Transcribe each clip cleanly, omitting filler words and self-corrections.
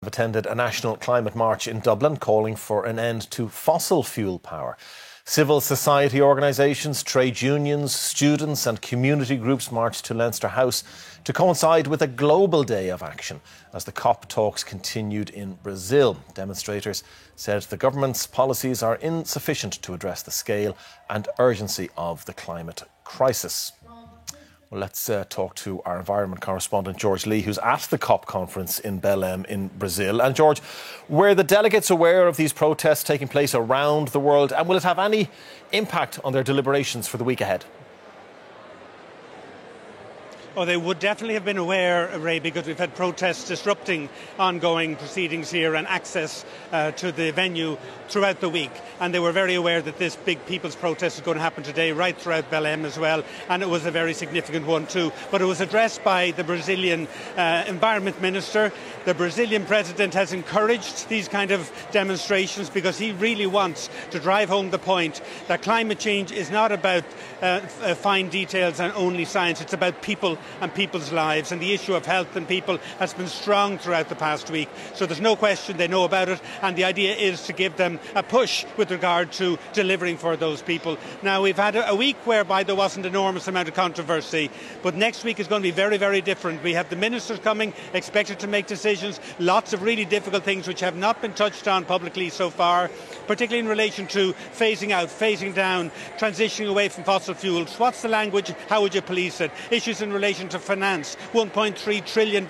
Attended a national climate march in Dublin calling for an end to fossil fuel power. Civil society organisations, trade unions, students and community groups marched to Leinster House to coincide with a global day of action as the COP talks continued in Brazil. Demonstrators said the government's policies are insufficient to address the scale and urgency of the climate crisis. Well, let's talk to our environment correspondent, George Lee, who's at the COP conference in Belém in Brazil. And George, were the delegates aware of these protests taking place around the world, and will it have any impact on their deliberations for the week ahead? Oh, they would definitely have been aware, Ray, because we've had protests disrupting ongoing proceedings here and access to the venue throughout the week. And they were very aware that this big people's protest is going to happen today, right throughout Belém as well. And it was a very significant one too. But it was addressed by the Brazilian Environment Minister. The Brazilian president has encouraged these kind of demonstrations because he really wants to drive home the point that climate change is not about fine details and only science. It's about people and people's lives, and the issue of health and people has been strong throughout the past week. So there's no question they know about it, and the idea is to give them a push with regard to delivering for those people. Now, we've had a week whereby there wasn't an enormous amount of controversy, but next week is going to be very, very different. We have the ministers coming, expected to make decisions, lots of really difficult things which have not been touched on publicly so far, particularly in relation to phasing out, phasing down, transitioning away from fossil fuels. What's the language? How would you police it? Issues in relation to finance. $1.3 trillion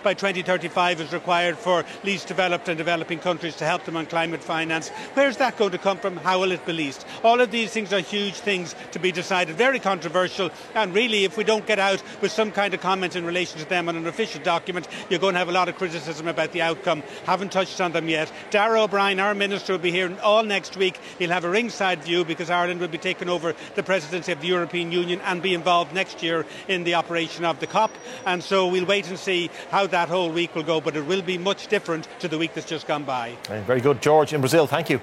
by 2035 is required for least developed and developing countries to help them on climate finance. Where's that going to come from? How will it be leased? All of these things are huge things to be decided, very controversial, and really if we don't get out with some kind of comment in relation to them on an official document, you're going to have a lot of criticism about the outcome. Haven't touched on them yet. Darragh O'Brien, our minister, will be here all next week. He'll have a ringside view because Ireland will be taking over the presidency of the European Union and be involved next year in the operation of the COP, and so we'll wait and see how that whole week will go, but it will be much different to the week that's just gone by. Very good. George, in Brazil, thank you.